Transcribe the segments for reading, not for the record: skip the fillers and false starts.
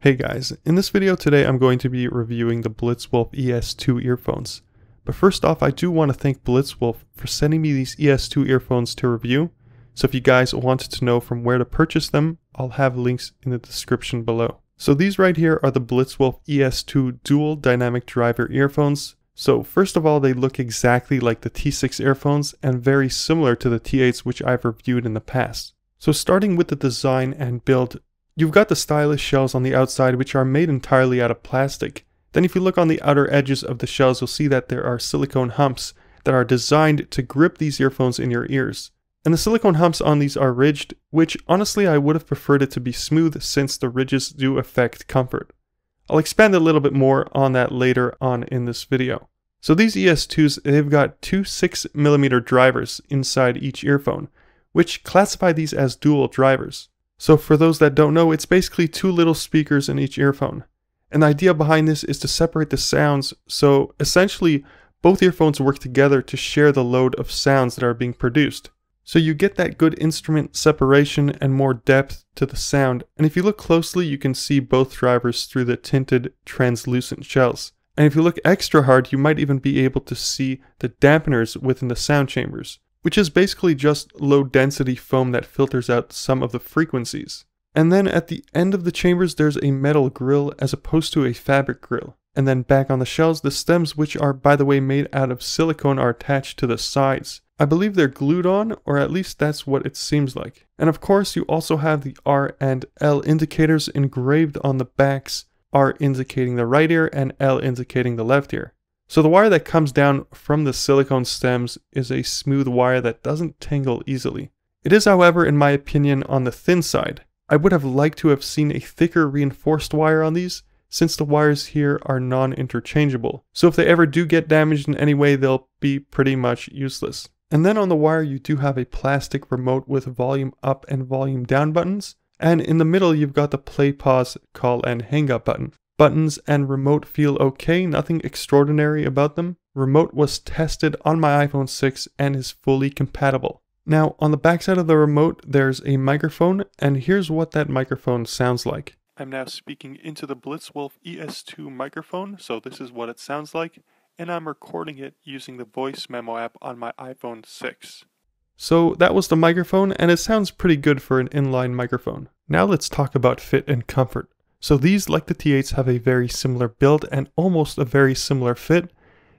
Hey guys, in this video today I'm going to be reviewing the BlitzWolf ES2 earphones. But first off, I do want to thank BlitzWolf for sending me these ES2 earphones to review. So if you guys wanted to know from where to purchase them, I'll have links in the description below. So these right here are the BlitzWolf ES2 dual dynamic driver earphones. So first of all, they look exactly like the T6 earphones and very similar to the T8s which I've reviewed in the past. So starting with the design and build, you've got the stylish shells on the outside which are made entirely out of plastic. Then if you look on the outer edges of the shells, you'll see that there are silicone humps that are designed to grip these earphones in your ears. And the silicone humps on these are ridged, which honestly I would have preferred it to be smooth since the ridges do affect comfort. I'll expand a little bit more on that later on in this video. So these ES2s, they've got two 6mm drivers inside each earphone, which classify these as dual drivers. So for those that don't know, it's basically two little speakers in each earphone. And the idea behind this is to separate the sounds, so essentially both earphones work together to share the load of sounds that are being produced. So you get that good instrument separation and more depth to the sound, and if you look closely you can see both drivers through the tinted translucent shells. And if you look extra hard, you might even be able to see the dampeners within the sound chambers, which is basically just low density foam that filters out some of the frequencies. And then at the end of the chambers there's a metal grill as opposed to a fabric grill. And then back on the shells, the stems, which are by the way made out of silicone, are attached to the sides. I believe they're glued on, or at least that's what it seems like. And of course you also have the R and L indicators engraved on the backs, R indicating the right ear and L indicating the left ear. So the wire that comes down from the silicone stems is a smooth wire that doesn't tangle easily. It is, however, in my opinion, on the thin side. I would have liked to have seen a thicker reinforced wire on these, since the wires here are non-interchangeable. So if they ever do get damaged in any way, they'll be pretty much useless. And then on the wire you do have a plastic remote with volume up and volume down buttons. And in the middle you've got the play, pause, call and hang up button. Buttons and remote feel okay, nothing extraordinary about them. Remote was tested on my iPhone 6 and is fully compatible. Now on the backside of the remote there's a microphone, and here's what that microphone sounds like. I'm now speaking into the BlitzWolf ES2 microphone, so this is what it sounds like, and I'm recording it using the voice memo app on my iPhone 6. So that was the microphone, and it sounds pretty good for an inline microphone. Now let's talk about fit and comfort. So these, like the T8s, have a very similar build and almost a very similar fit.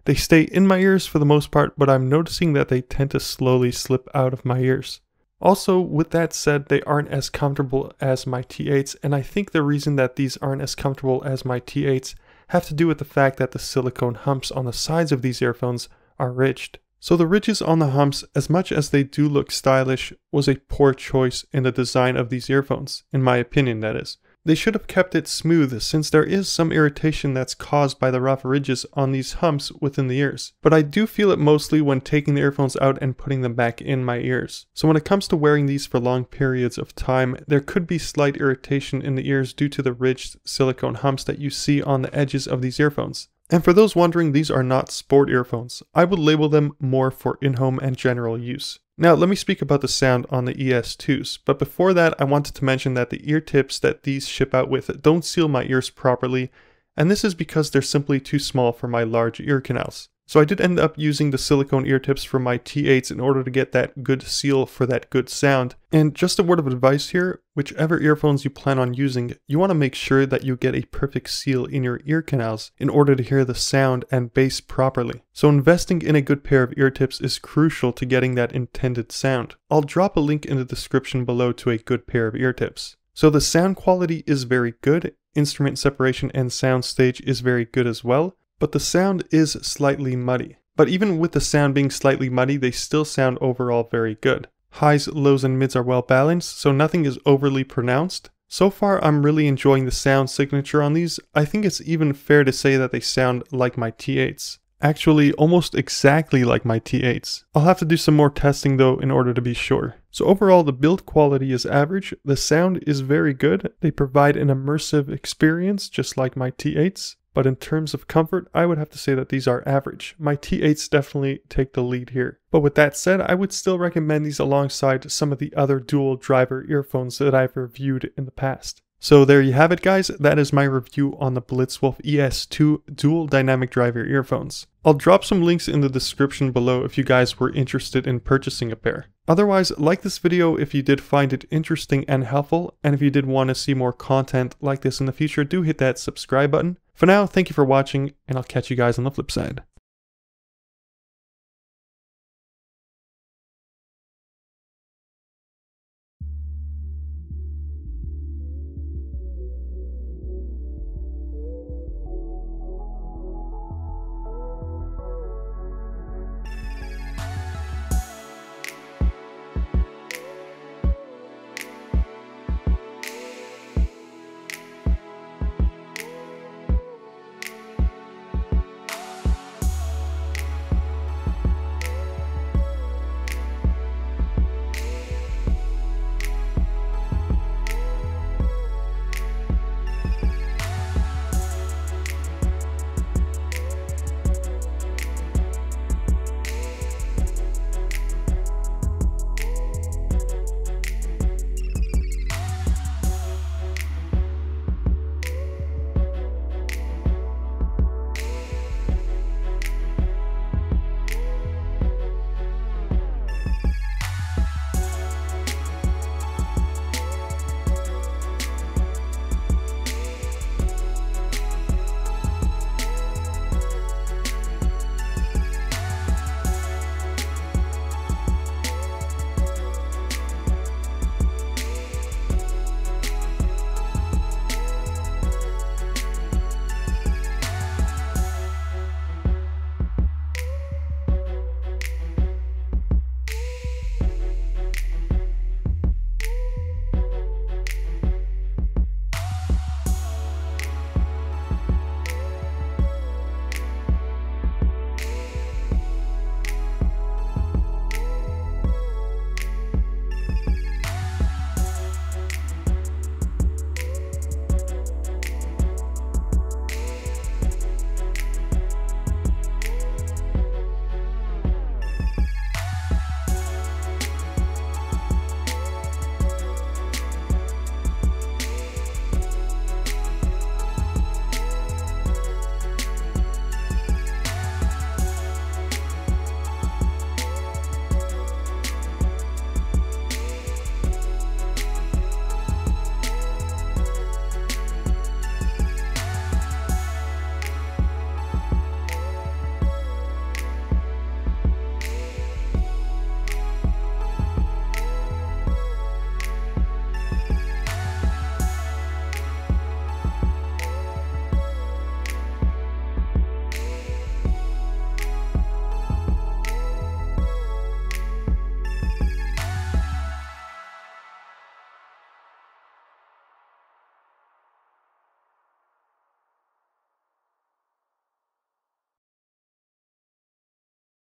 They stay in my ears for the most part, but I'm noticing that they tend to slowly slip out of my ears. Also, with that said, they aren't as comfortable as my T8s, and I think the reason that these aren't as comfortable as my T8s have to do with the fact that the silicone humps on the sides of these earphones are ridged. So the ridges on the humps, as much as they do look stylish, was a poor choice in the design of these earphones, in my opinion that is. They should have kept it smooth, since there is some irritation that's caused by the rough ridges on these humps within the ears. But I do feel it mostly when taking the earphones out and putting them back in my ears. So when it comes to wearing these for long periods of time, there could be slight irritation in the ears due to the ridged silicone humps that you see on the edges of these earphones. And for those wondering, these are not sport earphones. I would label them more for in-home and general use. Now let me speak about the sound on the ES2s, but before that I wanted to mention that the ear tips that these ship out with don't seal my ears properly, and this is because they're simply too small for my large ear canals. So I did end up using the silicone ear tips for my T8s in order to get that good seal for that good sound. And just a word of advice here, whichever earphones you plan on using, you want to make sure that you get a perfect seal in your ear canals in order to hear the sound and bass properly. So investing in a good pair of ear tips is crucial to getting that intended sound. I'll drop a link in the description below to a good pair of ear tips. So the sound quality is very good, instrument separation and sound stage is very good as well. But the sound is slightly muddy. But even with the sound being slightly muddy, they still sound overall very good. Highs, lows, and mids are well balanced, so nothing is overly pronounced. So far, I'm really enjoying the sound signature on these. I think it's even fair to say that they sound like my T8s. Actually, almost exactly like my T8s. I'll have to do some more testing though in order to be sure. So overall, the build quality is average. The sound is very good. They provide an immersive experience just like my T8s. But in terms of comfort, I would have to say that these are average. My T8s definitely take the lead here. But with that said, I would still recommend these alongside some of the other dual driver earphones that I've reviewed in the past. So there you have it, guys. That is my review on the BlitzWolf ES2 dual dynamic driver earphones. I'll drop some links in the description below if you guys were interested in purchasing a pair. Otherwise, like this video if you did find it interesting and helpful, and if you did want to see more content like this in the future, do hit that subscribe button. For now, thank you for watching, and I'll catch you guys on the flip side.